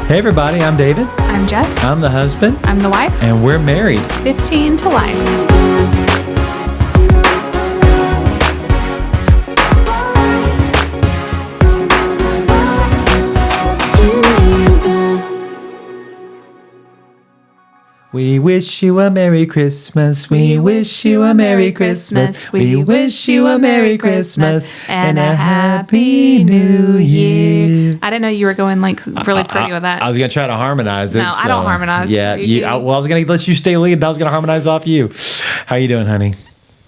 Hey everybody, I'm David. I'm Jess. I'm the husband. I'm the wife. And we're married. 15 to life. We wish you a Merry Christmas. We wish you a Merry Christmas. We wish you a Merry Christmas and a Happy New Year. I didn't know you were going like really pretty with that. I was going to try to harmonize it. No, I don't harmonize. Yeah, You do. I was going to let you stay lead, and I was going to harmonize off you. How you doing, honey?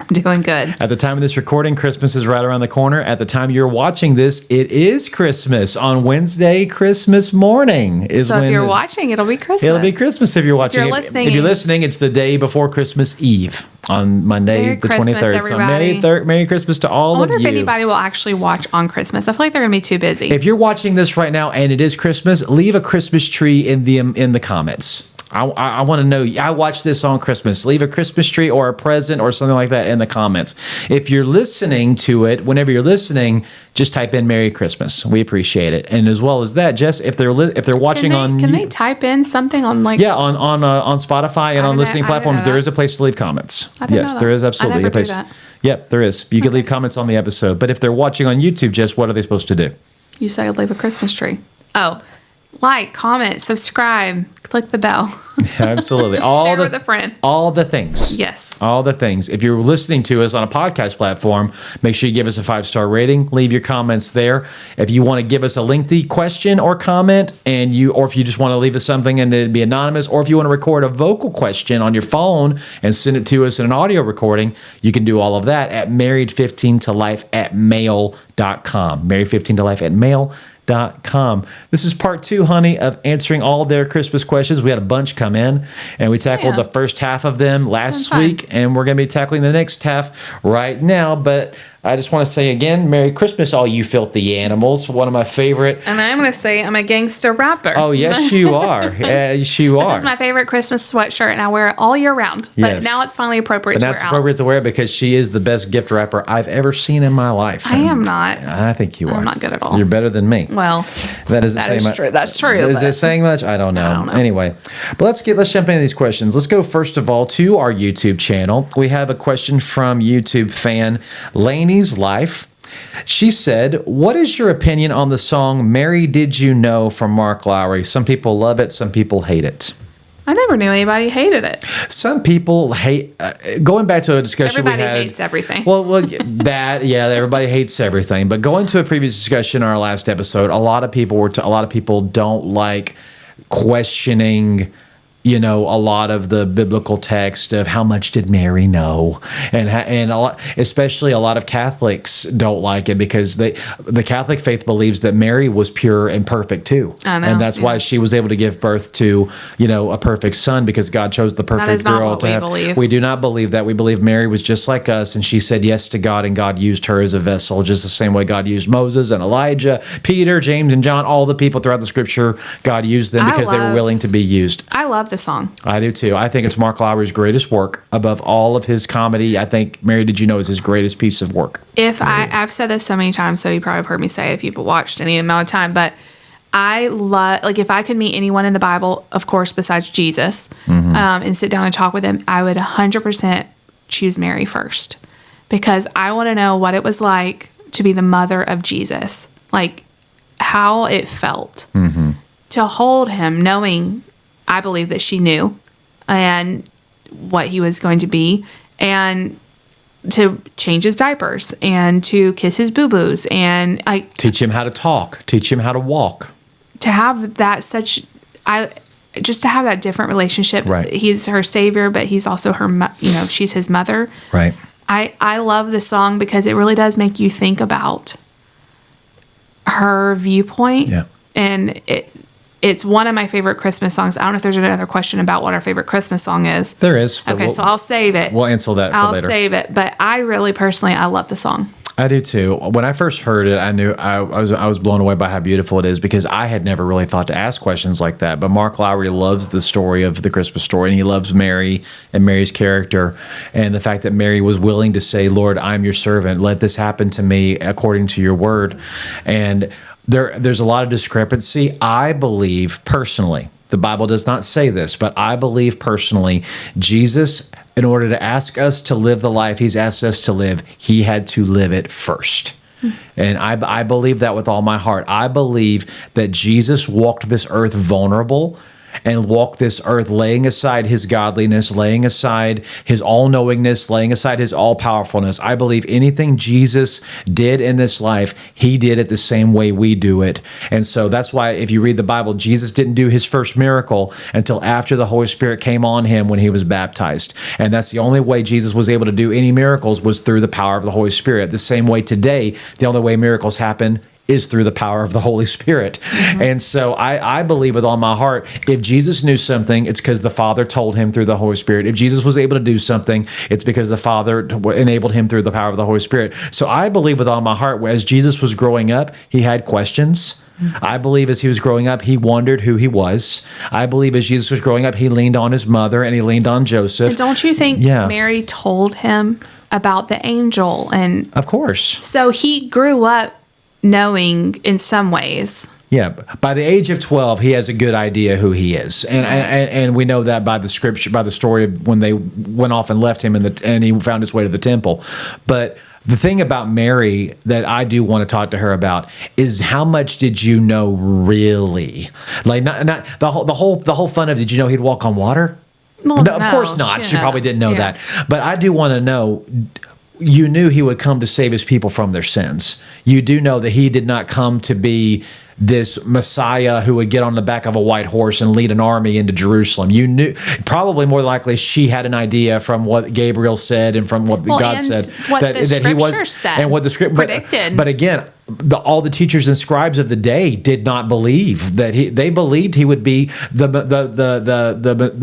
I'm doing good. At the time of this recording, Christmas is right around the corner. At the time you're watching this, it is Christmas. On Wednesday, Christmas morning is So when if you're watching, it'll be Christmas. It'll be Christmas if you're watching. If you're listening, if you're listening, it's the day before Christmas Eve on Monday, Merry the Christmas, 23rd. So everybody. Merry Christmas to all I of wonder you. if anybody will actually watch on Christmas. I feel like they're going to be too busy. If you're watching this right now and it is Christmas, leave a Christmas tree in the comments. I want to know. I watched this on Christmas. Leave a Christmas tree or a present or something like that in the comments. If you're listening to it, whenever you're listening, just type in Merry Christmas. We appreciate it. And as well as that, Jess, if they're watching can they type in something on like? Yeah, on Spotify and on listening platforms, there is a place to leave comments. Yes, there is absolutely a place. Yep, there is. You can leave comments on the episode. But if they're watching on YouTube, Jess, what are they supposed to do? You said leave a Christmas tree. Oh, like, comment, subscribe, click the bell. Yeah, absolutely. Share with a friend. All the things. Yes. All the things. If you're listening to us on a podcast platform, make sure you give us a 5-star rating. Leave your comments there. If you want to give us a lengthy question or comment, or if you just want to leave us something and it'd be anonymous, or if you want to record a vocal question on your phone and send it to us in an audio recording, you can do all of that at married15tolife@mail.com. Married15tolife@mail.com. This is part 2, honey, of answering all their Christmas questions. We had a bunch come in, and we tackled the first half of them last week, and we're going to be tackling the next half right now. But I just want to say again, Merry Christmas, all you filthy animals. One of my favorite. And I'm going to say I'm a gangster rapper. Oh, yes, you are. Yes, you are. This is my favorite Christmas sweatshirt, and I wear it all year round. But Yes. now it's finally appropriate But to now wear it's out. appropriate to wear it because she is the best gift wrapper I've ever seen in my life. I am not. I think you are. I'm not good at all. You're better than me. Well, That doesn't that say is much. true. That's true. Is but- it saying much? I don't know. I don't know. Anyway, but let's jump into these questions. Let's go first of all to our YouTube channel. We have a question from YouTube fan Laney's Life. She said, "What is your opinion on the song Mary Did You Know from Mark Lowry? Some people love it, some people hate it." I never knew anybody hated it. Some people hate. Going back to a discussion Everybody we had. hates everything. Well, everybody hates everything. But going to a previous discussion in our last episode, a lot of people don't like questioning, a lot of the biblical text of how much did Mary know, and especially a lot of Catholics don't like it because the Catholic faith believes that Mary was pure and perfect too, I know, and that's why she was able to give birth to a perfect son because God chose the perfect is not girl what to we have. believe. We do not believe that. We believe Mary was just like us, and she said yes to God, and God used her as a vessel, just the same way God used Moses and Elijah, Peter, James, and John. All the people throughout the Scripture, God used them because they were willing to be used. I love the song. I do too. I think it's Mark Lowry's greatest work above all of his comedy. I think Mary Did You Know is his greatest piece of work. I've said this so many times, so you probably have heard me say it if you've watched any amount of time, but I love, like, if I could meet anyone in the Bible, of course, besides Jesus, and sit down and talk with him, I would 100% choose Mary first because I want to know what it was like to be the mother of Jesus, like how it felt to hold him, knowing I believe that she knew and what he was going to be, and to change his diapers and to kiss his boo-boos and teach him how to talk, teach him how to walk. To have that just to have that different relationship. Right. He's her savior, but he's also her, she's his mother. Right. I love the song because it really does make you think about her viewpoint. Yeah. And it's one of my favorite Christmas songs. I don't know if there's another question about what our favorite Christmas song is. There is. Okay, so I'll save it. We'll answer that for later. I'll save it. But I really personally, I love the song. I do too. When I first heard it, I knew I was blown away by how beautiful it is because I had never really thought to ask questions like that. But Mark Lowry loves the story of the Christmas story, and he loves Mary and Mary's character, and the fact that Mary was willing to say, "Lord, I'm your servant. Let this happen to me according to your word." And there's a lot of discrepancy. I believe personally, the Bible does not say this, but I believe personally, Jesus, in order to ask us to live the life he's asked us to live, he had to live it first. And I believe that with all my heart. I believe that Jesus walked this earth vulnerable and walked this earth laying aside his godliness, laying aside his all-knowingness, laying aside his all-powerfulness. I believe anything Jesus did in this life, he did it the same way we do it. And so that's why if you read the Bible, Jesus didn't do his first miracle until after the Holy Spirit came on him when he was baptized. And that's the only way Jesus was able to do any miracles was through the power of the Holy Spirit. The same way today, the only way miracles happen is through the power of the Holy Spirit. And so I believe with all my heart, if Jesus knew something, it's because the Father told him through the Holy Spirit. If Jesus was able to do something, it's because the Father enabled him through the power of the Holy Spirit. So I believe with all my heart, as Jesus was growing up, he had questions. I believe as he was growing up, he wondered who he was. I believe as Jesus was growing up, he leaned on his mother and he leaned on Joseph. And don't you think Mary told him about the angel? And of course. So he grew up knowing in some ways. Yeah, by the age of 12, he has a good idea who he is, and we know that by the scripture, by the story of when they went off and left him, and he found his way to the temple. But the thing about Mary that I do want to talk to her about is how much did you know really? Like not the whole fun of did you know he'd walk on water? Well, no, of course not. She probably didn't know that, but I do want to know. You knew he would come to save his people from their sins. You do know that he did not come to be this Messiah who would get on the back of a white horse and lead an army into Jerusalem. You knew, probably more likely, she had an idea from what Gabriel said and from what God said what that he was said, and what the script predicted. But again, all the teachers and scribes of the day did not believe that they believed he would be the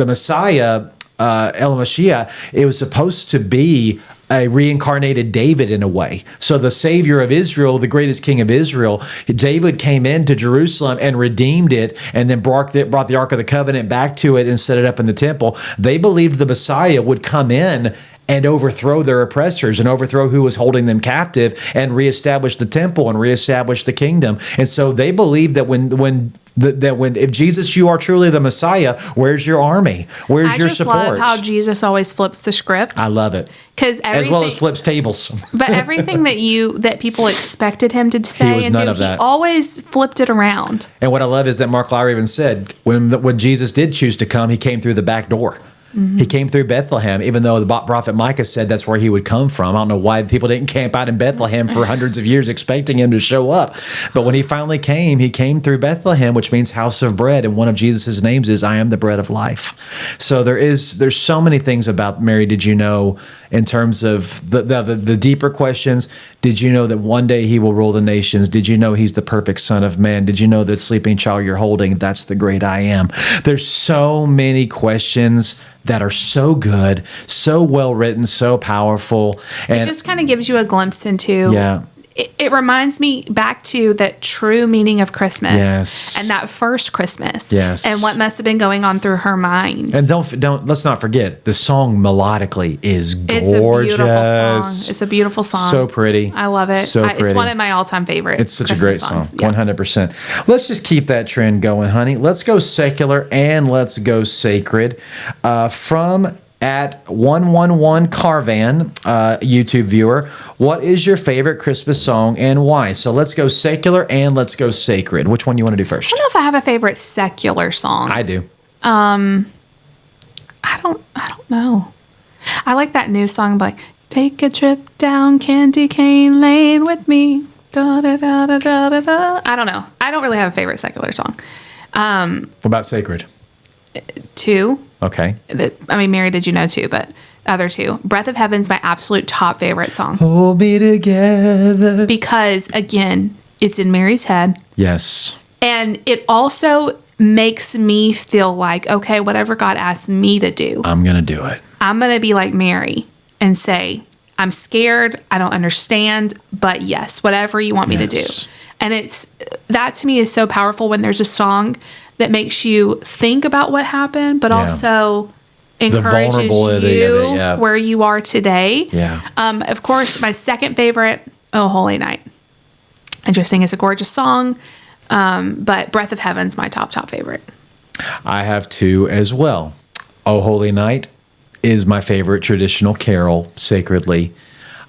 Messiah, El Mashiach. It was supposed to be a reincarnated David in a way. So the savior of Israel, the greatest king of Israel, David came into Jerusalem and redeemed it and then brought the Ark of the Covenant back to it and set it up in the temple. They believed the Messiah would come in and overthrow their oppressors and overthrow who was holding them captive and reestablish the temple and reestablish the kingdom. And so they believed that when if Jesus, you are truly the Messiah, where's your army? Where's your support? I just love how Jesus always flips the script. I love it. As well as flips tables. But everything that people expected him to say and do, he always flipped it around. And what I love is that Mark Lowry even said, when Jesus did choose to come, he came through the back door. Mm-hmm. He came through Bethlehem, even though the prophet Micah said that's where he would come from. I don't know why people didn't camp out in Bethlehem for hundreds of years expecting him to show up. But when he finally came, he came through Bethlehem, which means house of bread. And one of Jesus' names is, I am the bread of life. So there's so many things about Mary, did you know, in terms of the deeper questions. Did you know that one day he will rule the nations? Did you know he's the perfect son of man? Did you know that sleeping child you're holding, that's the great I am? There's so many questions that are so good, so well written, so powerful. And it just kind of gives you a glimpse into it reminds me back to that true meaning of Christmas. Yes. And that first Christmas. Yes. And what must have been going on through her mind. And let's not forget, the song melodically is gorgeous. It's a beautiful song. It's a beautiful song. So pretty. I love it. So pretty. It's one of my all-time favorites. It's such a great song. 100%. Let's just keep that trend going, honey. Let's go secular and let's go sacred. From at 111 Carvan, YouTube viewer, what is your favorite Christmas song and why? So let's go secular and let's go sacred. Which one you want to do first? I don't know if I have a favorite secular song. I do. I don't know. I like that new song by Take a Trip Down Candy Cane Lane with me. Da, da, da, da, da, da, da. I don't know. I don't really have a favorite secular song. What about sacred? Two. Okay. Mary, did you know two, but other two. Breath of Heaven's my absolute top favorite song. Hold me together. Because, again, it's in Mary's head. Yes. And it also makes me feel like, okay, whatever God asks me to do, I'm going to do it. I'm going to be like Mary and say, I'm scared, I don't understand, but yes, whatever you want me to do. And that to me is so powerful when there's a song that makes you think about what happened, but also encourages you where you are today. Yeah. Of course, my second favorite, Oh Holy Night. I just think it's a gorgeous song. But Breath of Heaven's my top favorite. I have two as well. O Holy Night is my favorite traditional carol, sacredly.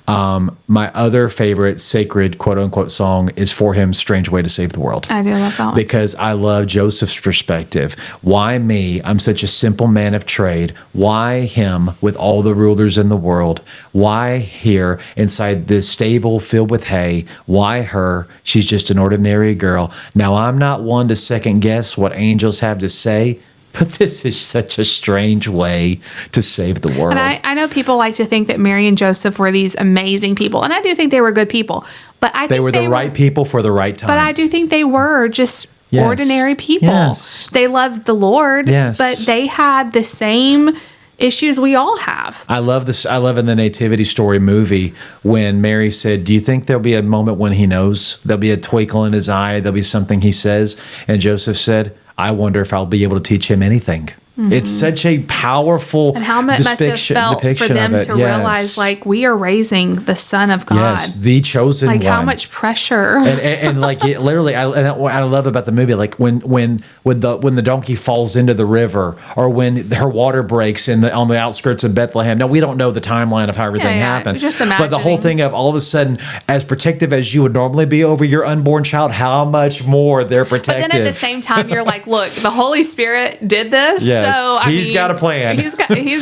My other favorite sacred quote unquote song is For Him, Strange Way to Save the World. I do love that one. Because I love Joseph's perspective. Why me? I'm such a simple man of trade. Why him with all the rulers in the world? Why here inside this stable filled with hay? Why her? She's just an ordinary girl. Now, I'm not one to second guess what angels have to say, but this is such a strange way to save the world. And I know people like to think that Mary and Joseph were these amazing people, and I do think they were good people. But I think they were the right people for the right time. But I do think they were just Yes. ordinary people. Yes. They loved the Lord, Yes. but they had the same issues we all have. I love this. I love in the Nativity Story movie when Mary said, "Do you think there'll be a moment when he knows? There'll be a twinkle in his eye. There'll be something he says." And Joseph said, "I wonder if I'll be able to teach him anything." It's such a powerful And how much must have felt for them to realize, like, we are raising the Son of God. Yes, the chosen like, one. how much pressure. And like it, literally, what I love about the movie, like when the donkey falls into the river, or when her water breaks on the outskirts of Bethlehem. Now we don't know the timeline of how everything happened. Just but the whole imagining. thing of all of a sudden, as protective as you would normally be over your unborn child, how much more they're protective. But then at the same time, you're like, look, the Holy Spirit did this. Yes, so I he's mean, got a plan. He's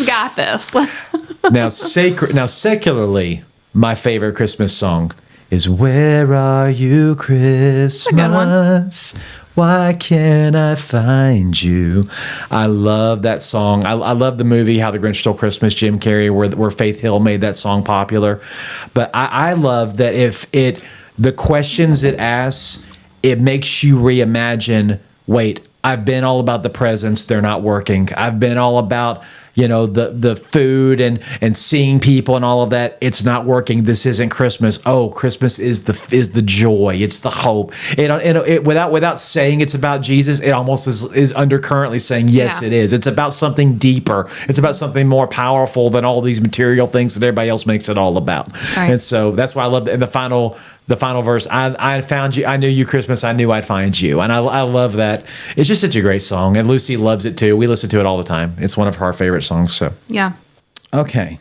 got this. Now secularly, my favorite Christmas song is "Where Are You, Christmas? a good one. Why can't I find you?" I love that song. I love the movie How the Grinch Stole Christmas, Jim Carrey, where Faith Hill made that song popular. But I love that the questions it asks, it makes you reimagine, wait, I've been all about the presents, they're not working. I've been all about, the food and seeing people and all of that. It's not working. This isn't Christmas. Oh, Christmas is the joy. It's the hope. Without saying it's about Jesus, it almost is undercurrently saying, yes, Yeah. it is. It's about something deeper. It's about something more powerful than all these material things that everybody else makes it all about. Right. And so that's why I love the final verse. I found you. I knew you, Christmas. I knew I'd find you. And I love that. It's just such a great song. And Lucy loves it too. We listen to it all the time. It's one of her favorite songs. So, Yeah. okay.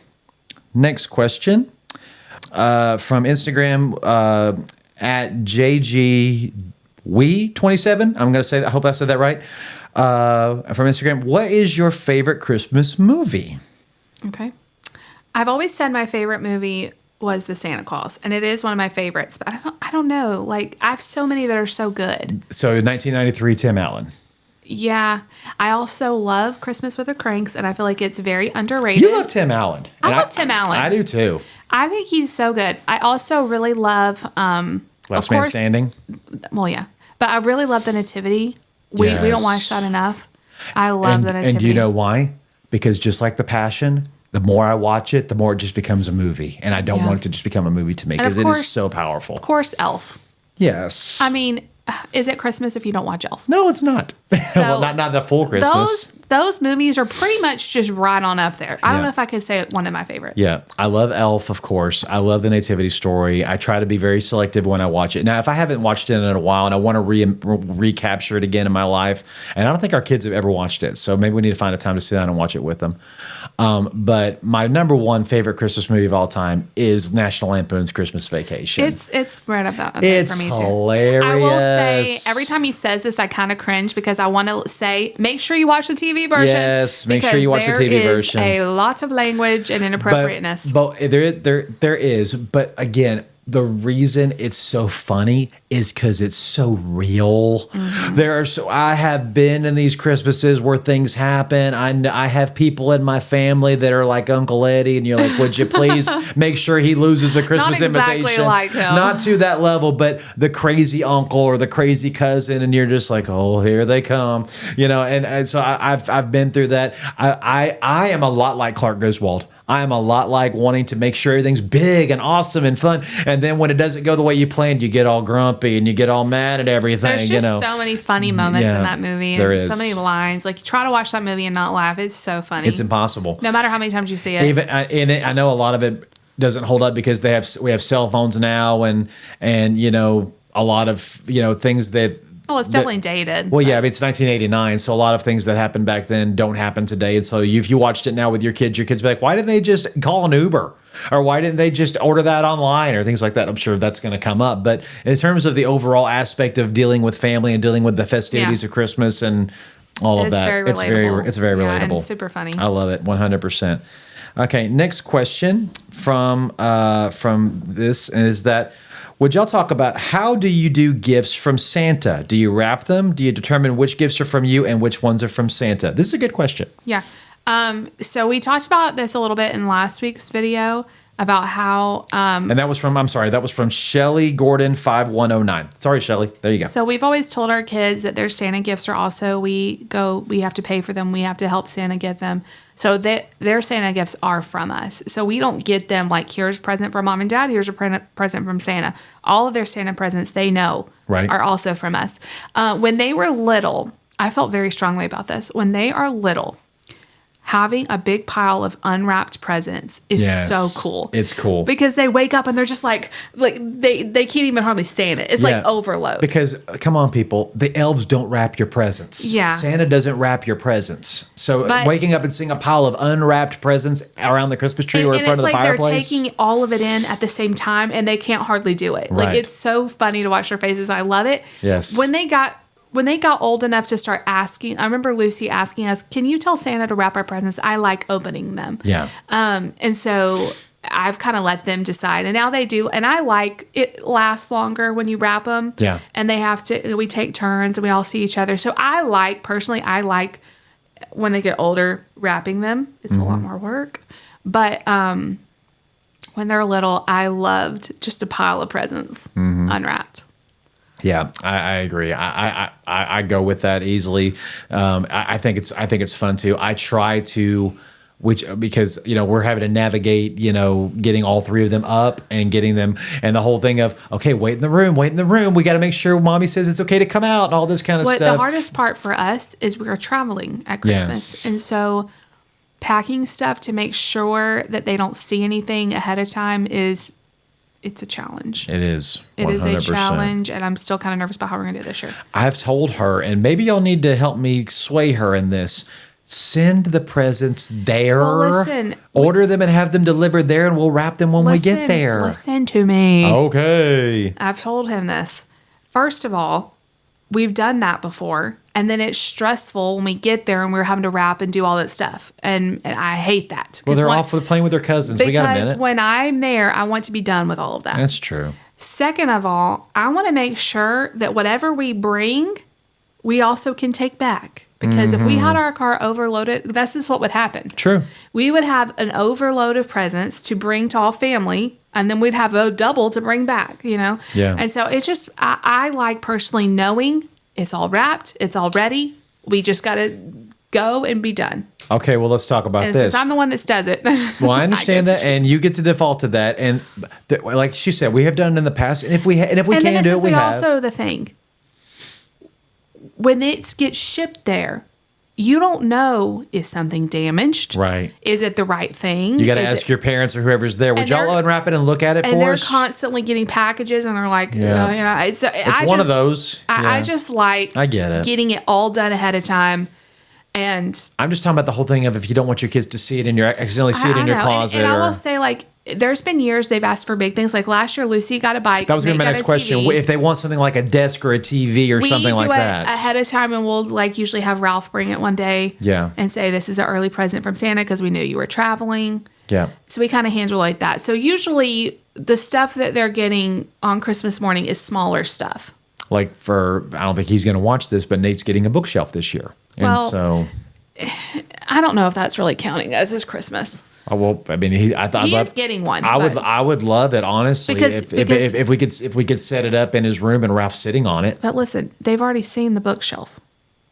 Next question from Instagram at JGWee27. I'm going to say that. I hope I said that right. From Instagram. What is your favorite Christmas movie? Okay. I've always said my favorite movie was The Santa Claus, and it is one of my favorites, but I don't know. Like, I have so many that are so good. So 1993, Tim Allen. Yeah. I also love Christmas with the Cranks, and I feel like it's very underrated. You love Tim Allen. I And love Tim Allen. I do too. I think he's so good. I also really love Last Man Standing. Well, yeah. But I really love the Nativity. We don't watch that enough. I love the Nativity. And do you know why? Because just like The Passion, the more I watch it, the more it just becomes a movie. And I don't Yeah. want it to just become a movie to me And of because it course- is so powerful. Of course, Elf. Yes. I mean, is it Christmas if you don't watch Elf? No, it's not. well, not the full Christmas. Those movies are pretty much just right on up there. I don't Yeah. know if I could say it one of my favorites. Yeah, I love Elf, of course. I love the Nativity Story. I try to be very selective when I watch it. Now, if I haven't watched it in a while and I want to recapture it again in my life, and I don't think our kids have ever watched it, so maybe we need to find a time to sit down and watch it with them. But my number one favorite Christmas movie of all time is National Lampoon's Christmas Vacation. It's right up there It's for me too. hilarious. I will say every time he says this, I kind of cringe because I want to say, make sure you watch the TV version. Yes, make sure you watch the TV version. There is a lot of language and inappropriateness. But there is. But again, the reason it's so funny is because it's so real. Mm-hmm. I have been in these Christmases where things happen. I have people in my family that are like Uncle Eddie, and you're like, would you please make sure he loses the Christmas Not exactly invitation? like him. Not to that level, but the crazy uncle or the crazy cousin, and you're just like, oh, here they come, And so I've been through that. I am a lot like Clark Griswold. I am a lot like wanting to make sure everything's big and awesome and fun. And then when it doesn't go the way you planned, you get all grumpy and you get all mad at everything. There's just so many funny moments Yeah, in that movie. And there is. so many lines. Like, try to watch that movie and not laugh. It's so funny. It's impossible. No matter how many times you see it. Even in it, I know a lot of it doesn't hold up because we have cell phones now and a lot of things that Oh, it's definitely dated. Well, yeah, I mean, it's 1989, so a lot of things that happened back then don't happen today. And so if you watched it now with your kids be like, why didn't they just call an Uber? Or why didn't they just order that online or things like that? I'm sure that's going to come up. But in terms of the overall aspect of dealing with family and dealing with the festivities of Christmas and all of that, it's very relatable. It's very Yeah, relatable. and super funny. I love it, 100%. Okay, next question from this is that, would y'all talk about how do you do gifts from Santa? Do you wrap them? Do you determine which gifts are from you and which ones are from Santa? This is a good question. Yeah. So we talked about this a little bit in last week's video about how. And that was from Shelly Gordon 5109. Sorry, Shelly. There you go. So we've always told our kids that their Santa gifts are also, we have to pay for them. We have to help Santa get them. So their Santa gifts are from us. So we don't get them like, here's a present from mom and dad, here's a present from Santa. All of their Santa presents they know are also from us. When they were little, I felt very strongly about this. When they are little, having a big pile of unwrapped presents is so cool. It's cool. Because they wake up and they're just like they can't even hardly stand it. It's like overload. Because, come on, people, the elves don't wrap your presents. Yeah. Santa doesn't wrap your presents. So waking up and seeing a pile of unwrapped presents around the Christmas tree or in front of the fireplace. They're taking all of it in at the same time and they can't hardly do it. Right. Like, it's so funny to watch their faces. I love it. Yes. When they got old enough to start asking, I remember Lucy asking us, can you tell Santa to wrap our presents? I like opening them. Yeah. And so I've kind of let them decide. And now they do. And I like it lasts longer when you wrap them. Yeah. And we take turns and we all see each other. So I like when they get older wrapping them. It's a lot more work. But when they're little, I loved just a pile of presents unwrapped. Yeah, I agree. I go with that easily. I think it's fun too. I try to, because we're having to navigate getting all three of them up and getting them, and the whole thing of, okay, wait in the room. We got to make sure mommy says it's okay to come out and all this kind of stuff. The hardest part for us is we are traveling at Christmas, and so packing stuff to make sure that they don't see anything ahead of time it's a challenge. It is. 100%. It is a challenge, and I'm still kind of nervous about how we're going to do this year. I've told her, and maybe y'all need to help me sway her in this. Send the presents there. Well, listen. Order them and have them delivered there, and we'll wrap them when we get there. Listen to me. Okay. I've told him this. First of all, we've done that before, and then it's stressful when we get there and we're having to wrap and do all that stuff, and I hate that. Well, they're off playing with their cousins. We got a minute. Because when I'm there, I want to be done with all of that. That's true. Second of all, I want to make sure that whatever we bring, we also can take back. Because if we had our car overloaded, this is what would happen. True. We would have an overload of presents to bring to all family, and then we'd have a double to bring back, Yeah. And so it's just, I like personally knowing it's all wrapped, it's all ready. We just got to go and be done. Okay, well, let's talk about and this. Since I'm the one that does it. Well, I understand that, and you get to default to that. And like she said, we have done it in the past, and if we can do it, we have. And this is also the thing. When it gets shipped there, you don't know, is something damaged? Right. Is it the right thing? You got to ask your parents or whoever's there. Would y'all unwrap it and look at it for us? And they're constantly getting packages, and they're like, yeah. It's one of those. I just like I get it. Getting it all done ahead of time. And I'm just talking about the whole thing of if you don't want your kids to see it in accidentally see it in your closet. And I will say, like, there's been years they've asked for big things. Like last year, Lucy got a bike. That was going to be my next question. If they want something like a desk or a TV or something like that. Ahead of time, and we'll usually have Ralph bring it one day. Yeah. And say, this is an early present from Santa because we knew you were traveling. Yeah. So we kind of handle like that. So usually the stuff that they're getting on Christmas morning is smaller stuff. Like I don't think he's going to watch this, but Nate's getting a bookshelf this year. And so I don't know if that's really counting as his Christmas. Well, I mean, he is getting one. I would love it, honestly, if we could set it up in his room and Ralph's sitting on it. But listen, they've already seen the bookshelf.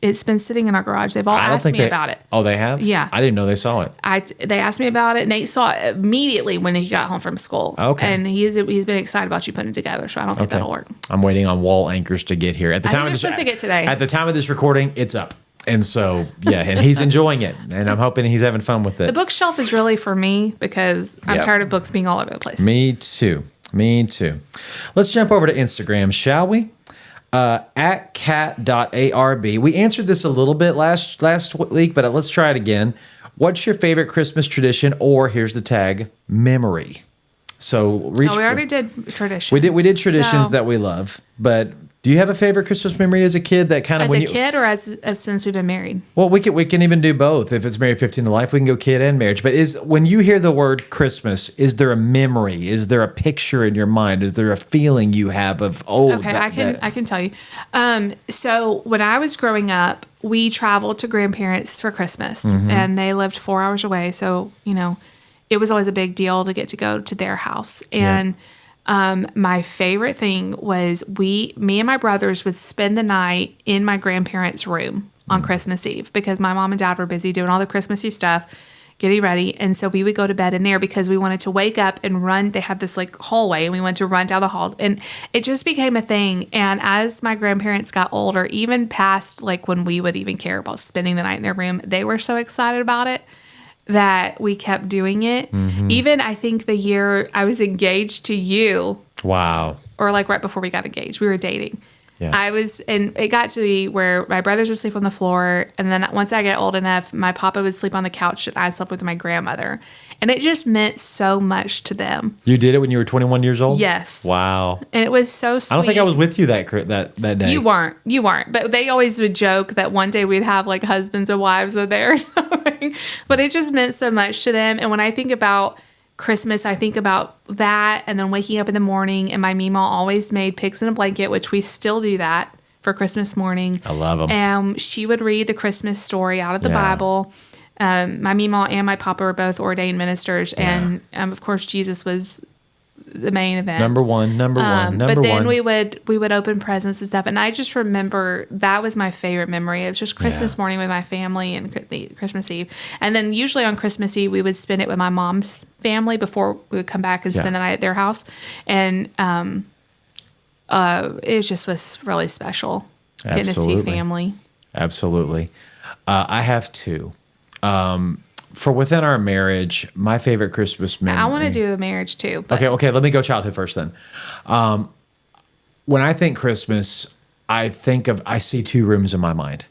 It's been sitting in our garage. They've all asked me about it. Oh, they have? Yeah. I didn't know they saw it. They asked me about it. Nate saw it immediately when he got home from school. Okay. And he's been excited about you putting it together, so I don't think that'll work. I'm waiting on wall anchors to get here. I think they're supposed to get today. At the time of this recording, it's up. And so, yeah, and he's enjoying it. And I'm hoping he's having fun with it. The bookshelf is really for me because I'm tired of books being all over the place. Me too. Let's jump over to Instagram, shall we? At cat.arb. We answered this a little bit last week, but let's try it again. What's your favorite Christmas tradition, or here's the tag, memory? So we already did traditions. We did traditions that we love, but do you have a favorite Christmas memory as a kid that kind of as a kid, or as since we've been married? Well, we can even do both. If it's married 15 to life, we can go kid and marriage. But when you hear the word Christmas, is there a memory? Is there a picture in your mind? Is there a feeling you have of Okay, I can tell you. So when I was growing up, we traveled to grandparents for Christmas, and they lived 4 hours away. So it was always a big deal to get to go to their house. And my favorite thing was me and my brothers would spend the night in my grandparents' room on Christmas Eve, because my mom and dad were busy doing all the Christmassy stuff, getting ready. And so we would go to bed in there because we wanted to wake up and run. They had this like hallway, and we wanted to run down the hall, and it just became a thing. And as my grandparents got older, even past like when we would even care about spending the night in their room, they were so excited about it that we kept doing it. Even I think the year I was engaged to you. Wow. Or like right before we got engaged, we were dating. Yeah. And it got to be where my brothers would sleep on the floor. And then once I got old enough, my papa would sleep on the couch and I slept with my grandmother. And it just meant so much to them. You did it when you were 21 years old? Yes. Wow. And it was so sweet. I don't think I was with you that day. You weren't. But they always would joke that one day we'd have like husbands and wives in there or something. But it just meant so much to them. And when I think about Christmas, I think about that, and then waking up in the morning, and my Mima always made pigs in a blanket, which we still do that for Christmas morning. I love them. And she would read the Christmas story out of the Bible. My Mima and my papa were both ordained ministers, and of course Jesus was the main event. Number one. But then we would open presents and stuff, and I just remember that was my favorite memory. It was just Christmas morning with my family and Christmas Eve, and then usually on Christmas Eve we would spend it with my mom's family before we would come back and spend the night at their house, and it just was really special getting to see family. Absolutely. I have two. For within our marriage, my favorite Christmas memory. I want to do the marriage too. But. Okay. Let me go childhood first then. When I think Christmas, I see two rooms in my mind.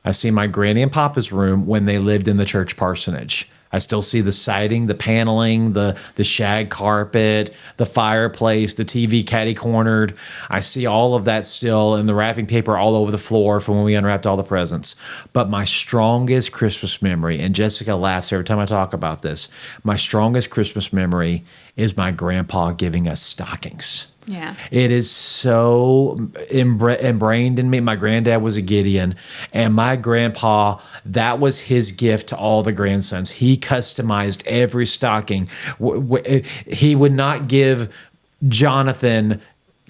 I see my granny and papa's room when they lived in the church parsonage. I still see the siding, the paneling, the shag carpet, the fireplace, the TV catty-cornered. I see all of that still, and the wrapping paper all over the floor from when we unwrapped all the presents. But my strongest Christmas memory, and Jessica laughs every time I talk about this, my strongest Christmas memory is my grandpa giving us stockings. Yeah. It is so ingrained in me. My granddad was a Gideon, and my grandpa, that was his gift to all the grandsons. He customized every stocking. He would not give Jonathan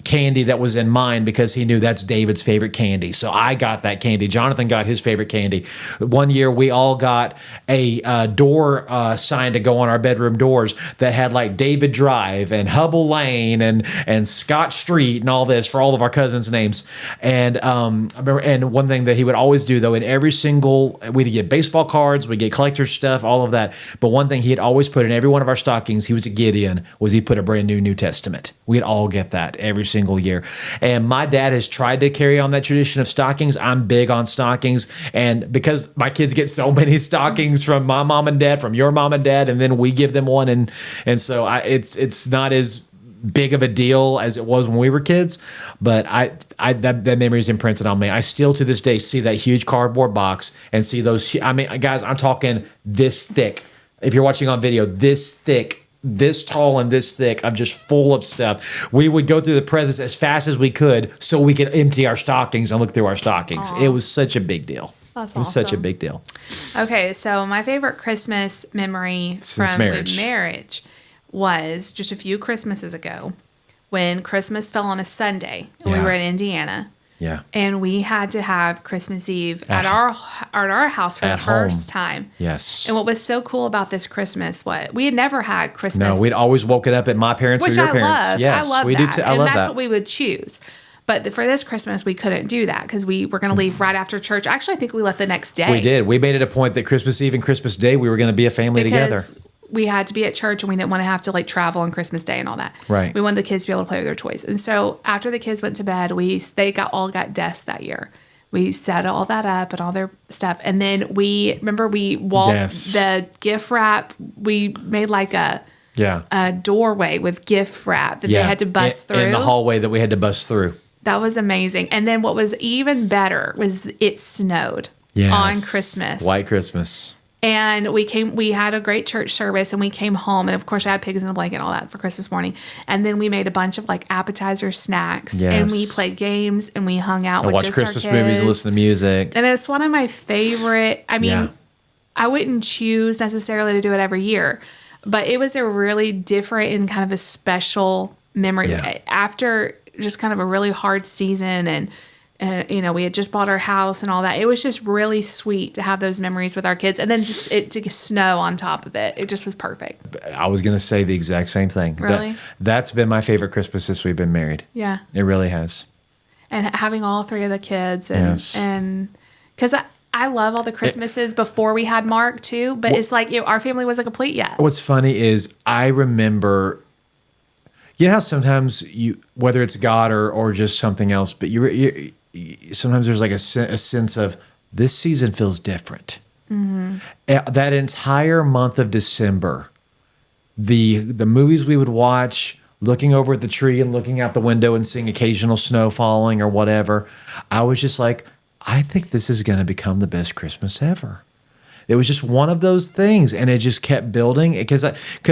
candy that was in mine because he knew that's David's favorite candy. So I got that candy. Jonathan got his favorite candy. One year we all got a door sign to go on our bedroom doors that had like David Drive and Hubble Lane and Scott Street and all this for all of our cousins' names. And I remember, and one thing that he would always do though, in every single, we'd get baseball cards, we'd get collector's stuff, all of that. But one thing he had always put in every one of our stockings, he was a Gideon, was he put a brand new New Testament. We'd all get that every single year. And my dad has tried to carry on that tradition of stockings. I'm big on stockings. And because my kids get so many stockings from my mom and dad, from your mom and dad, and then we give them one. And so it's not as big of a deal as it was when we were kids, but that memory is imprinted on me. I still to this day see that huge cardboard box and see those. I mean, guys, I'm talking this thick. If you're watching on video, this thick, this tall and this thick, I'm just full of stuff. We would go through the presents as fast as we could so we could empty our stockings and look through our stockings. Aww. It was such a big deal. That's it was awesome. Such a big deal. Okay, so my favorite Christmas memory from marriage was just a few Christmases ago when Christmas fell on a Sunday and we were in Indiana. Yeah. And we had to have Christmas Eve at our house for the first time. Yes. And what was so cool about this Christmas, we had never had Christmas. No, we'd always woken up at my parents or your parents. Love. Yes, I love we that. do too. I and love that's that. what we would choose. But for this Christmas, we couldn't do that because we were going to leave right after church. Actually, I think we left the next day. We did. We made it a point that Christmas Eve and Christmas Day, we were going to be a family together. we had to be at church and we didn't want to have to like travel on Christmas Day and all that. Right. We wanted the kids to be able to play with their toys. And so after the kids went to bed, they all got desks that year. We set all that up and all their stuff. And then we walled the gift wrap. We made like a doorway with gift wrap that they had to bust through. In the hallway that we had to bust through. That was amazing. And then what was even better was it snowed on Christmas. White Christmas. And we had a great church service and we came home. And of course I had pigs in a blanket and all that for Christmas morning. And then we made a bunch of like appetizer snacks and we played games and we hung out with watched just Christmas our kids. movies, listen to music. And it's one of my favorite. I mean, I wouldn't choose necessarily to do it every year, but it was a really different and kind of a special memory after just kind of a really hard season and we had just bought our house and all that. It was just really sweet to have those memories with our kids, and then just it to snow on top of it. It just was perfect. I was going to say the exact same thing. Really? That's been my favorite Christmas since we've been married. Yeah, it really has. And having all three of the kids, and because I love all the Christmases before we had Mark too, but it's like our family wasn't complete yet. What's funny is I remember. You know how sometimes whether it's God or just something else, but you sometimes there's like a sense of this season feels different. Mm-hmm. That entire month of December, the movies we would watch, looking over at the tree and looking out the window and seeing occasional snow falling or whatever, I was just like, I think this is going to become the best Christmas ever. It was just one of those things, and it just kept building because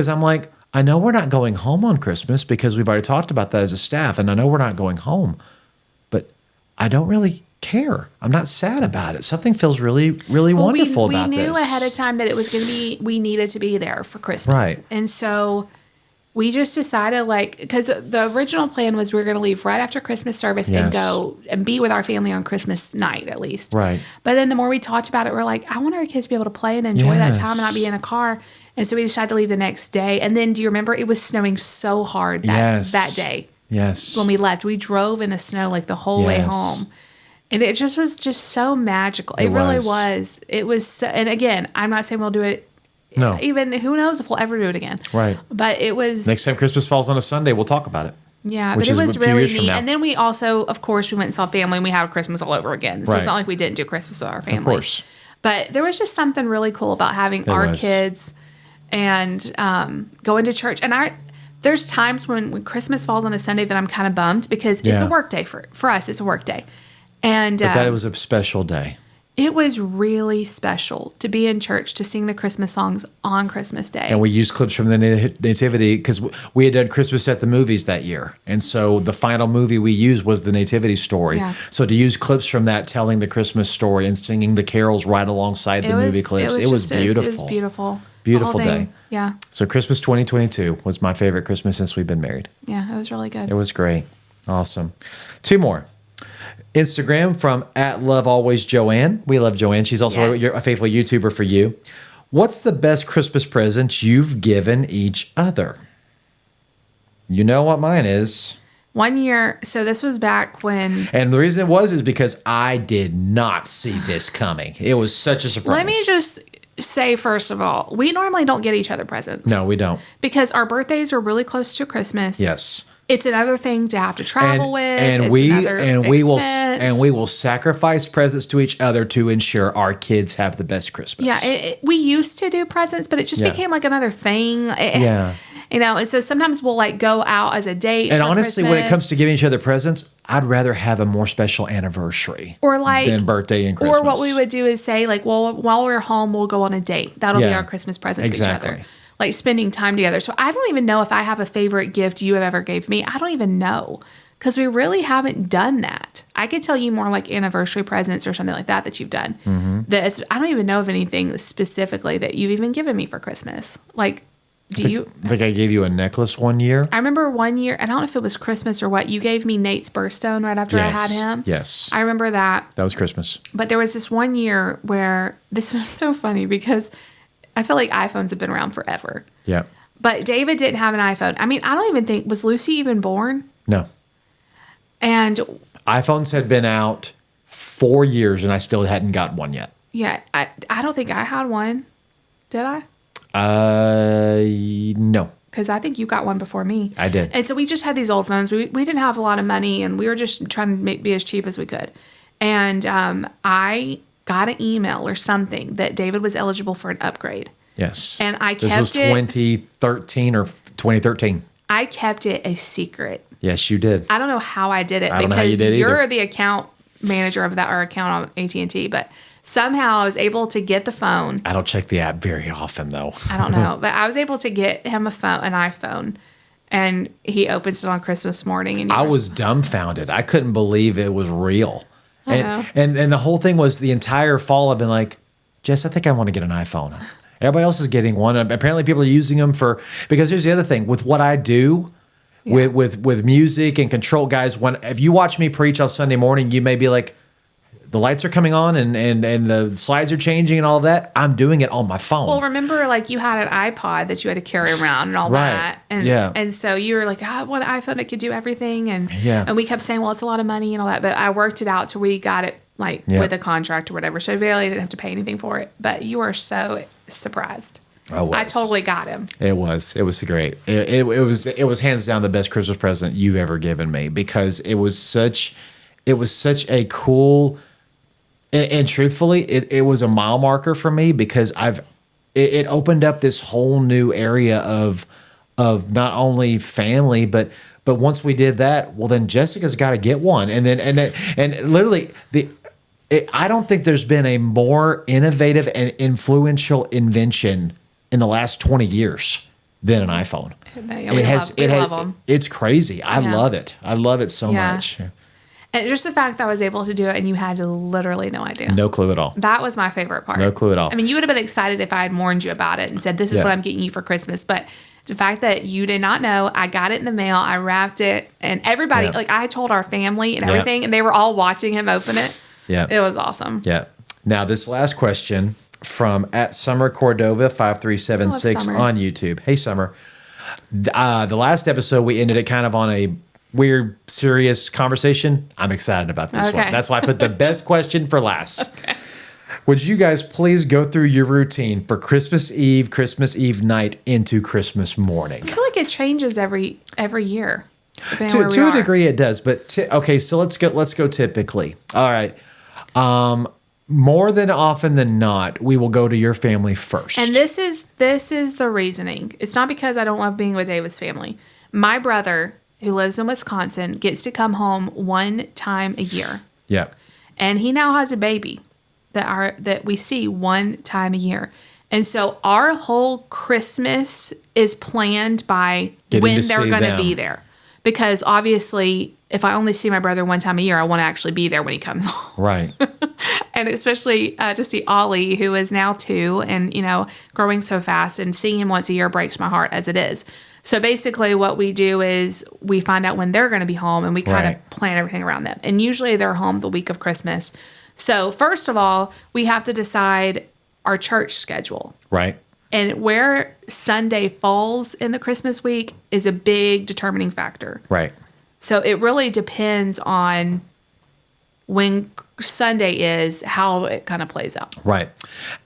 I'm like, I know we're not going home on Christmas because we've already talked about that as a staff, and I know we're not going home, but I don't really care. I'm not sad about it. Something feels really, really wonderful about this. We knew ahead of time that it was going to be, we needed to be there for Christmas. Right. And so we just decided because the original plan was we were going to leave right after Christmas service and go and be with our family on Christmas night at least. Right. But then the more we talked about it, we're like, I want our kids to be able to play and enjoy that time and not be in a car. And so we decided to leave the next day. And then do you remember it was snowing so hard that day? Yes. When we left, we drove in the snow like the whole way home. And it just was just so magical. It really was. It was so, and again, I'm not saying we'll do it. No. Even who knows if we'll ever do it again. Right. But it was. Next time Christmas falls on a Sunday, we'll talk about it. Yeah, but it was really neat. And then we also, of course, we went and saw family and we had Christmas all over again. So it's not like we didn't do Christmas with our family. Of course. But there was just something really cool about having our kids and going to church. And there's times when Christmas falls on a Sunday that I'm kind of bummed because it's a work day for us. It's a work day. And but that was a special day. It was really special to be in church to sing the Christmas songs on Christmas Day. And we used clips from the Nativity because we had done Christmas at the movies that year. And so the final movie we used was the Nativity story. Yeah. So to use clips from that telling the Christmas story and singing the carols right alongside the movie clips, it was beautiful. It was beautiful. Beautiful day. Yeah. So Christmas 2022 was my favorite Christmas since we've been married. Yeah, it was really good. It was great. Awesome. Two more. Instagram from @LoveAlwaysJoanne. We love Joanne. She's also a faithful YouTuber for you. What's the best Christmas present you've given each other? You know what mine is. One year, so this was back when... And the reason it was is because I did not see this coming. It was such a surprise. Let me just say, first of all, we normally don't get each other presents. No, we don't. Because our birthdays are really close to Christmas. Yes. It's another thing to have to travel with. And we will sacrifice presents to each other to ensure our kids have the best Christmas. Yeah, we used to do presents, but it just became like another thing. You know, and so sometimes we'll like go out as a date. And honestly, Christmas. When it comes to giving each other presents, I'd rather have a more special anniversary or like than birthday and Christmas. Or what we would do is say like, well, while we're home, we'll go on a date. That'll be our Christmas present to each other. Like spending time together. So I don't even know if I have a favorite gift you have ever gave me. I don't even know because we really haven't done that. I could tell you more like anniversary presents or something like that you've done. Mm-hmm. I don't even know of anything specifically that you've even given me for Christmas. Like, I think I gave you a necklace one year. I remember one year, I don't know if it was Christmas or what, you gave me Nate's birthstone right after I had him. Yes. I remember that. That was Christmas. But there was this one year where this was so funny because I feel like iPhones have been around forever. Yeah. But David didn't have an iPhone. I mean, I don't even think, was Lucy even born? No. And iPhones had been out 4 years and I still hadn't got one yet. Yeah. I don't think I had one. Did I? No. Because I think you got one before me. I did. And so we just had these old phones. We didn't have a lot of money, and we were just trying to be as cheap as we could. And I got an email or something that David was eligible for an upgrade. Yes. And I This kept was it. 2013 or 2013. I kept it a secret. Yes, you did. I don't know how I did it I don't know how you did you're either. the account manager of that our account on AT&T, but somehow I was able to get the phone. I don't check the app very often, though. I don't know, but I was able to get him an iPhone, and he opens it on Christmas morning. And I was dumbfounded. I couldn't believe it was real. know. And the whole thing was the entire fall I've been like, Jess, I think I want to get an iPhone. Everybody else is getting one. Apparently people are using them because here's the other thing. With what I do with music and control, guys, if you watch me preach on Sunday morning, you may be like, the lights are coming on and the slides are changing and all that. I'm doing it on my phone. Well, remember, like, you had an iPod that you had to carry around and all Right. that. And, Yeah. and so you were like, I want an iPhone that could do everything. And, Yeah. and we kept saying, well, it's a lot of money and all that. But I worked it out to where we got it, like, Yeah. with a contract or whatever. So I barely didn't have to pay anything for it. But you were so surprised. I was. I totally got him. It was great. It was hands down the best Christmas present you've ever given me because it was such a cool and truthfully it was a mile marker for me because it opened up this whole new area of not only family but once we did that, well then Jessica's got to get one and literally I don't think there's been a more innovative and influential invention in the last 20 years than an iPhone. Yeah, we love them. It's crazy. I Yeah. love it. I love it so Yeah. much. And just the fact that I was able to do it and you had literally no idea. No clue at all. That was my favorite part. No clue at all. I mean, you would have been excited if I had warned you about it and said, this is Yeah. what I'm getting you for Christmas. But the fact that you did not know, I got it in the mail, I wrapped it, and everybody, Yeah. like, I told our family and Yeah. everything, and they were all watching him open it. Yeah. It was awesome. Yeah. Now, this last question from @SummerCordova5376 Summer. on YouTube. Hey, Summer. The last episode, we ended it kind of on a weird, serious conversation. I'm excited about this one. Okay. That's why I put the best question for last. Would you guys please go through your routine for Christmas Eve night into Christmas morning? I feel like it changes every year. depending on where To we a are. degree, it does. But okay, so let's go typically. All right. More than often than not, we will go to your family first. And this is the reasoning. It's not because I don't love being with David's family. My brother, who lives in Wisconsin, gets to come home one time a year. Yeah. And he now has a baby that we see one time a year. And so our whole Christmas is planned by Getting when to they're see going to them. be there. Because obviously, if I only see my brother one time a year, I want to actually be there when he comes home. Right. And especially to see Ollie, who is now 2 and, growing so fast, and seeing him once a year breaks my heart as it is. So basically what we do is we find out when they're going to be home and we kind Right. of plan everything around them. And usually they're home the week of Christmas. So first of all, we have to decide our church schedule. Right. And where Sunday falls in the Christmas week is a big determining factor. Right. So it really depends on when Sunday is, how it kind of plays out. Right.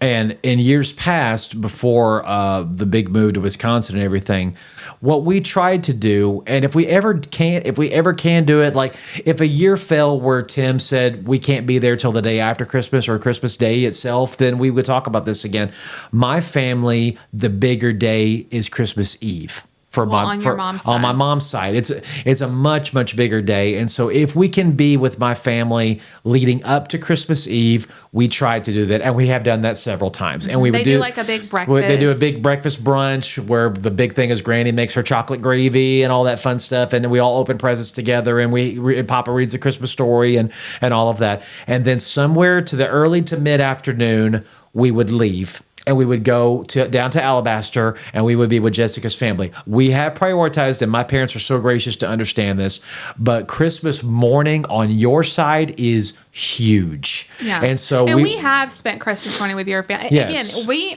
And in years past, before the big move to Wisconsin and everything, what we tried to do, and if we ever can do it, like if a year fell where Tim said we can't be there till the day after Christmas or Christmas Day itself, then we would talk about this again. My family, the bigger day is Christmas Eve. On your mom's on my side. mom's side, it's a much bigger day, and so if we can be with my family leading up to Christmas Eve, we try to do that, and we have done that several times. And we They would do like a big breakfast. They do a big breakfast brunch where the big thing is Granny makes her chocolate gravy and all that fun stuff, and then we all open presents together, and and Papa reads a Christmas story and all of that, and then somewhere to the early to mid afternoon we would leave. And we would go down to Alabaster, and we would be with Jessica's family. We have prioritized, and my parents are so gracious to understand this, but Christmas morning on your side is huge. Yeah. And so we have spent Christmas morning with your family. Yes. Again, we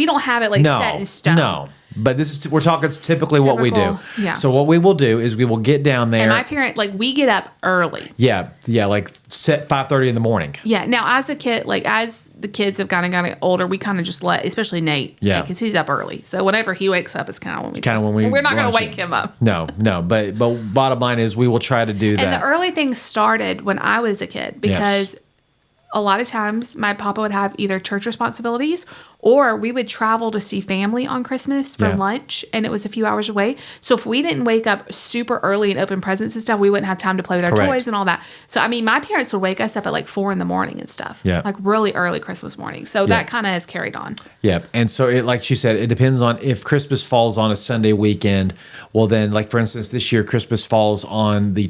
don't have it like set in stone. No. But we're talking typically what we do. Typical, yeah. So what we will do is we will get down there. And my parent, like, we get up early. Yeah, like set 5:30 in the morning. Yeah. Now, as a kid, like, as the kids have kind of gotten older, we kind of just let, especially Nate, Yeah. because he's up early. So whenever he wakes up, it's kind of when we when we're not going to launch wake it. him up. No. But bottom line is we will try to do that. And the early thing started when I was a kid because a lot of times my papa would have either church responsibilities or we would travel to see family on Christmas for Yeah. lunch, and it was a few hours away. So if we didn't wake up super early and open presents and stuff, we wouldn't have time to play with our Correct. toys and all that. So, I mean, my parents would wake us up at like 4 a.m. and stuff. Yeah. Like really early Christmas morning. So that kind of has carried on. Yeah, and so like she said, it depends on if Christmas falls on a Sunday weekend. Well, then, like for instance, this year Christmas falls on the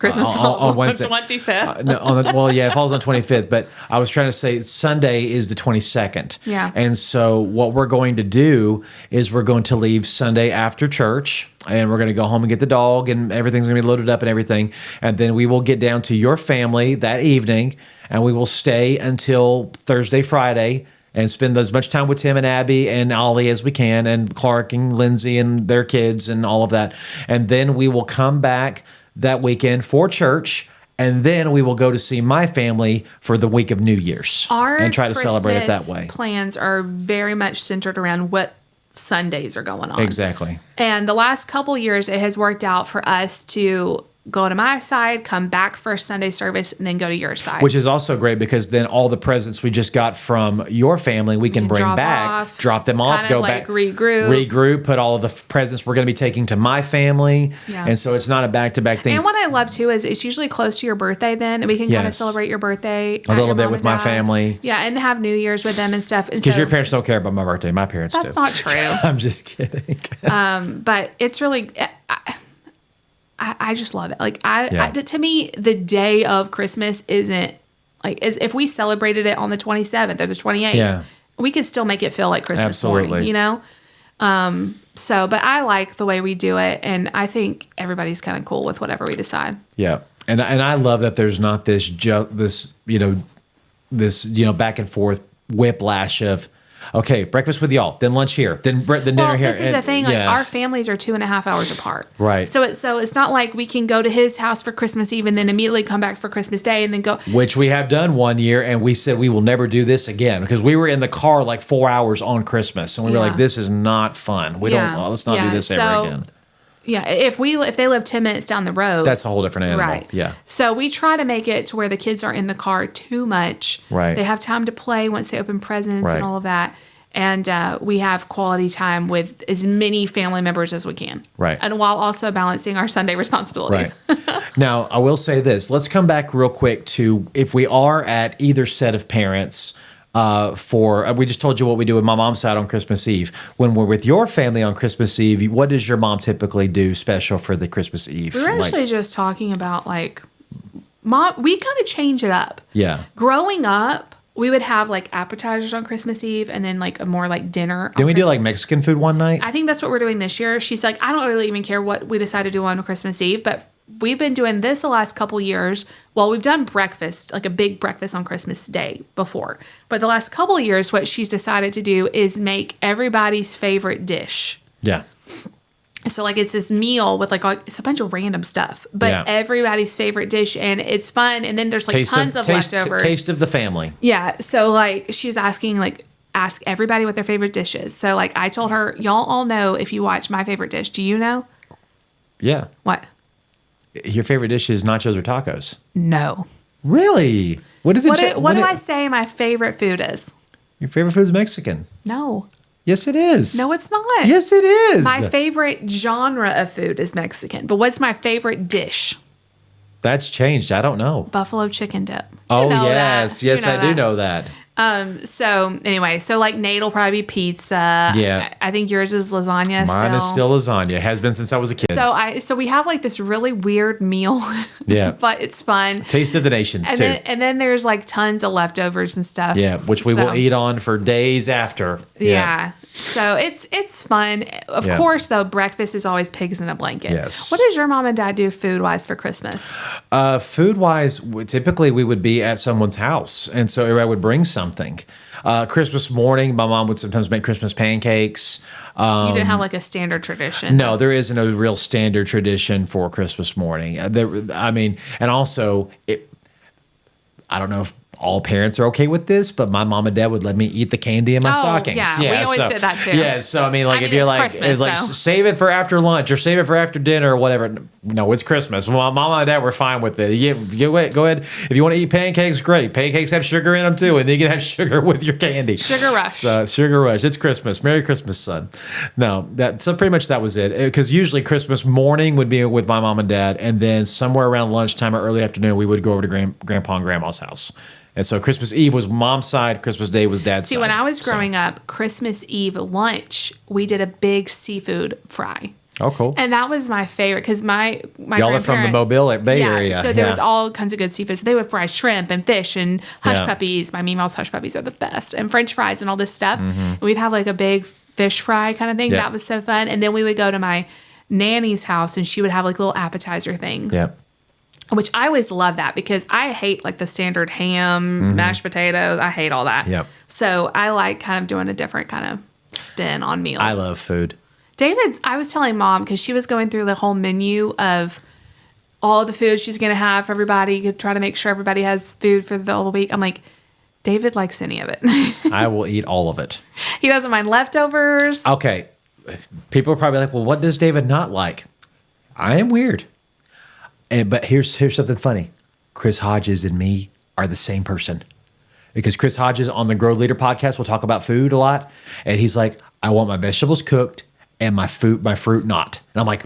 Christmas falls on the Wednesday. 25th. It falls on 25th. But I was trying to say Sunday is the 22nd. Yeah. And so what we're going to do is we're going to leave Sunday after church, and we're going to go home and get the dog, and everything's going to be loaded up and everything. And then we will get down to your family that evening, and we will stay until Thursday, Friday, and spend as much time with Tim and Abby and Ollie as we can, and Clark and Lindsay and their kids and all of that. And then we will come back that weekend for church, and then we will go to see my family for the week of New Year's and try to celebrate it that way. Plans are very much centered around what Sundays are going on. Exactly. And the last couple years, it has worked out for us to go to my side, come back for Sunday service, and then go to your side. Which is also great because then all the presents we just got from your family, we can bring back, drop them off, go back, regroup, put all of the presents we're going to be taking to my family. Yeah. And so it's not a back-to-back thing. And what I love too is it's usually close to your birthday then, and we can kind of Yes. celebrate your birthday A little bit with my family. Yeah, and have New Year's with them and stuff. Because your parents don't care about my birthday. My parents do. That's not true. I'm just kidding. But it's really, I just love it. Like Yeah. to me, the day of Christmas isn't like as if we celebrated it on the 27th or the 28th. Yeah. We could still make it feel like Christmas Absolutely. morning, you know. So, but I like the way we do it, and I think everybody's kind of cool with whatever we decide. Yeah, and I love that there's not this back and forth whiplash of, okay, breakfast with y'all, then lunch here, then dinner here. This is the thing. Like our families are 2.5 hours apart. Right. So it's not like we can go to his house for Christmas Eve and then immediately come back for Christmas Day and then go. Which we have done one year, and we said we will never do this again because we were in the car like 4 hours on Christmas, and we were like, this is not fun. Let's not do this ever again. Yeah, if they live 10 minutes down the road, that's a whole different animal. Right. Yeah. So we try to make it to where the kids are in the car too much. Right. They have time to play once they open presents Right. and all of that. And we have quality time with as many family members as we can. Right. And while also balancing our Sunday responsibilities. Right. Now, I will say this. Let's come back real quick to if we are at either set of parents we just told you what we do with my mom's side on Christmas Eve. When we're with your family on Christmas Eve, what does your mom typically do special for the Christmas Eve? We were actually just talking about Mom, we kind of change it up. Yeah. Growing up, we would have like appetizers on Christmas Eve and then like a more like dinner. Didn't we do like Mexican food one night? I think that's what we're doing this year. She's like, I don't really even care what we decide to do on Christmas Eve, but we've been doing this the last couple years. Well, we've done breakfast, like a big breakfast on Christmas Day before. But the last couple of years, what she's decided to do is make everybody's favorite dish. Yeah. So like it's this meal with it's a bunch of random stuff, but everybody's favorite dish, and it's fun. And then there's like tons of leftovers. Taste of the family. Yeah. So like she's asking ask everybody what their favorite dish is. So like I told her, y'all all know if you watch My Favorite Dish. Do you know? Yeah. What? Your favorite dish is nachos or tacos? No. Really? What is it? What do I say my favorite food is? Your favorite food is Mexican. No. Yes, it is. No, it's not. Yes, it is. My favorite genre of food is Mexican. But what's my favorite dish? That's changed. I don't know. Buffalo chicken dip. Oh, yes. That? Yes, I do know that. So anyway, like Nate will probably be pizza. Yeah. I think yours is lasagna. Mine is still lasagna. It has been since I was a kid. So we have like this really weird meal. Yeah. But it's fun. Taste of the nations too. And then there's like tons of leftovers and stuff. Yeah, which we will eat on for days after. Yeah. So it's fun. Of Yeah. course, though, breakfast is always pigs in a blanket. Yes. What does your mom and dad do food-wise for Christmas? Food wise, typically we would be at someone's house, and so everybody would bring something. Christmas morning, my mom would sometimes make Christmas pancakes. You didn't have like a standard tradition. No, there isn't a real standard tradition for Christmas morning. And also, I don't know if all parents are okay with this, but my mom and dad would let me eat the candy in my stockings. Yeah, we always did that too. Yeah, so if you're it's like, Christmas, it's like so. save it for after lunch or save it for after dinner or whatever. No, it's Christmas. Well, my mom and dad were fine with it. Go ahead. If you want to eat pancakes, great. Pancakes have sugar in them too, and then you can have sugar with your candy. Sugar rush. So sugar rush. It's Christmas. Merry Christmas, son. No, so pretty much that was it. Because usually Christmas morning would be with my mom and dad, and then somewhere around lunchtime or early afternoon, we would go over to Grandpa and Grandma's house. And so Christmas Eve was mom's side, Christmas Day was dad's side. See, when I was growing up, Christmas Eve lunch, we did a big seafood fry. Oh, cool. And that was my favorite because my Y'all are from the grandparents- Mobile Bay Area. So there was Yeah. all kinds of good seafood. So they would fry shrimp and fish and hush Yeah. puppies. My Meemaw's hush puppies are the best. And French fries and all this stuff. Mm-hmm. And we'd have like a big fish fry kind of thing. Yeah. That was so fun. And then we would go to my nanny's house and she would have like little appetizer things. Yeah. Which I always love that because I hate like the standard ham, mashed potatoes. I hate all that. Yep. So I like kind of doing a different kind of spin on meals. I love food. I was telling mom because she was going through the whole menu of all the food she's going to have for everybody to try to make sure everybody has food for all the week. I'm like, David likes any of it. I will eat all of it. He doesn't mind leftovers. Okay. People are probably like, well, what does David not like? I am weird. But here's something funny. Chris Hodges and me are the same person. Because Chris Hodges on the Grow Leader podcast will talk about food a lot. And he's like, I want my vegetables cooked and my fruit not. And I'm like,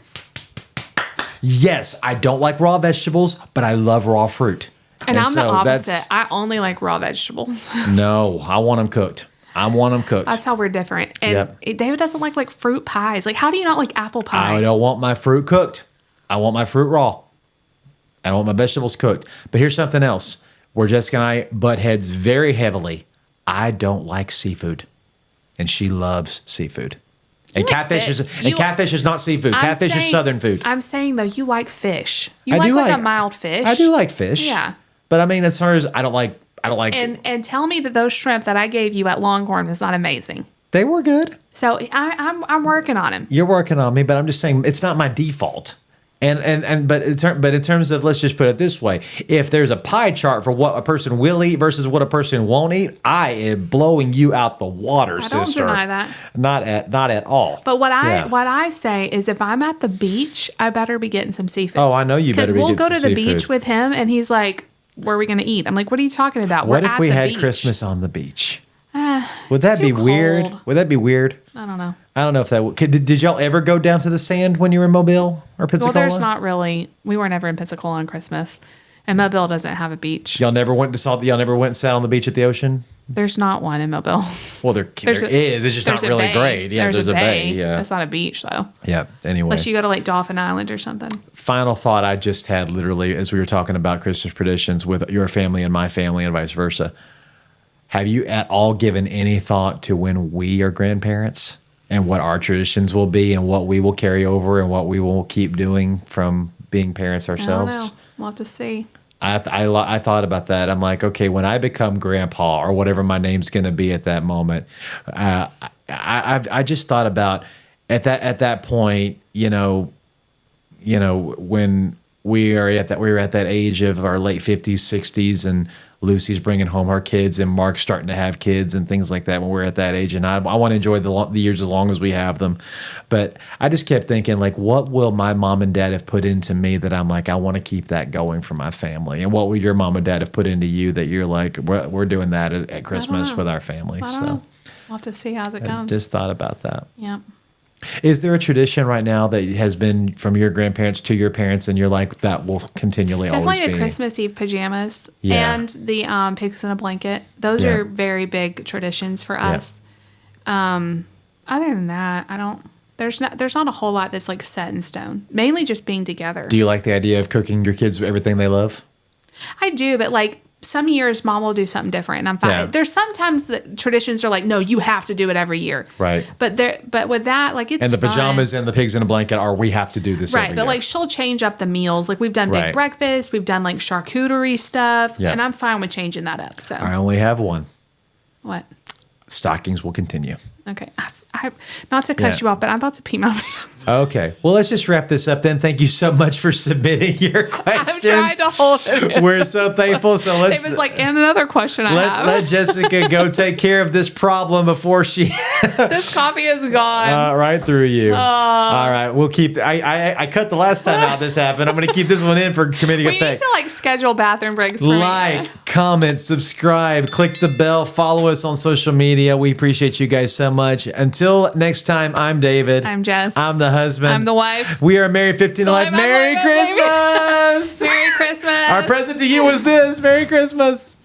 yes, I don't like raw vegetables, but I love raw fruit. And I'm the so opposite. I only like raw vegetables. No, I want them cooked. That's how we're different. And Yep. David doesn't like fruit pies. Like, how do you not like apple pie? I don't want my fruit cooked. I want my fruit raw. I don't want my vegetables cooked. But here's something else where Jessica and I butt heads very heavily. I don't like seafood, and she loves seafood. And like catfish fish. catfish is not seafood. I'm Catfish is saying- southern food. I'm saying though, you like fish. You I like do like a like- mild fish. I do like fish. Yeah. But I mean, as far as I don't like. And tell me that those shrimp that I gave you at Longhorn was not amazing. They were good. So I'm working on him. You're working on me, but I'm just saying it's not my default. But in terms of, let's just put it this way, if there's a pie chart for what a person will eat versus what a person won't eat, I am blowing you out the water, I don't sister. deny that. Not at all. But what Yeah. I say is, if I'm at the beach, I better be getting some seafood. Oh, I know you better Because be we'll getting go to some the beach seafood. with him, and he's like, "Where are we going to eat?" I'm like, "What are you talking about? What We're if at we the had beach." Christmas on the beach? Would it's that be too weird? cold. Would that be weird? I don't know. I don't know if that would. Did y'all ever go down to the sand when you were in Mobile or Pensacola? Well, there's not really. We were never in Pensacola on Christmas, and Mobile doesn't have a beach. Y'all never went and sat on the beach at the ocean? There's not one in Mobile. Well, there is. It's just not There's a really bay. great. Yeah, there's a bay. Yeah. It's not a beach though. Yeah. Anyway, Unless you go to like Dolphin Island or something. final thought I just had literally as we were talking about Christmas traditions with your family and my family and vice versa. Have you at all given any thought to when we are grandparents and what our traditions will be and what we will carry over and what we will keep doing from being parents I don't ourselves? know. We'll have to see. I thought about that. I'm like, okay, when I become grandpa or whatever my name's going to be at that moment, I just thought about at that point, when we were at that age of our late 50s, 60s, and Lucy's bringing home her kids and Mark's starting to have kids and things like that when we're at that age. And I want to enjoy the years as long as we have them. But I just kept thinking, like, what will my mom and dad have put into me that I'm like, I want to keep that going for my family? And what will your mom and dad have put into you that you're like, we're doing that at Christmas know. with our family? I don't know. We'll have to see how it I goes. just thought about that. Yeah. Is there a tradition right now that has been from your grandparents to your parents and you're like, that will continually always Definitely be? the Christmas Eve pajamas Yeah. and the pigs in a blanket. Those Yeah. are very big traditions for us. Other than that, there's not a whole lot that's like set in stone. Mainly just being together. Do you like the idea of cooking your kids everything they love? I do, but like some years mom will do something different and I'm fine. Yeah. There's sometimes that traditions are like, no, you have to do it every year. Right. But with that, like it's And the fun. pajamas and the pigs in a blanket are we have to do this Right, every but year. like she'll change up the meals. Like we've done big Right. breakfast, we've done like charcuterie stuff, Yeah. and I'm fine with changing that up. So I only have one. what? Stockings will continue. Okay, I not to cut Yeah. you off, but I'm about to pee my pants. Okay. Well, let's just wrap this up then. Thank you so much for submitting your questions. I'm trying to hold it. We're so thankful. So let's David's like, and another question I have. let Jessica go take care of this problem before she This coffee is gone. right through you. All right. We'll keep. I cut the last time out this happened. I'm going to keep this one in for comedic We need effect. to like schedule bathroom breaks for Like, me. comment, subscribe, click the bell, follow us on social media. We appreciate you guys so much. Until next time, I'm David. I'm Jess. I'm the husband. I'm the wife. We are married 15 to So life. I'm Merry like, baby. Christmas. Merry Christmas. Our present to you was this. Merry Christmas.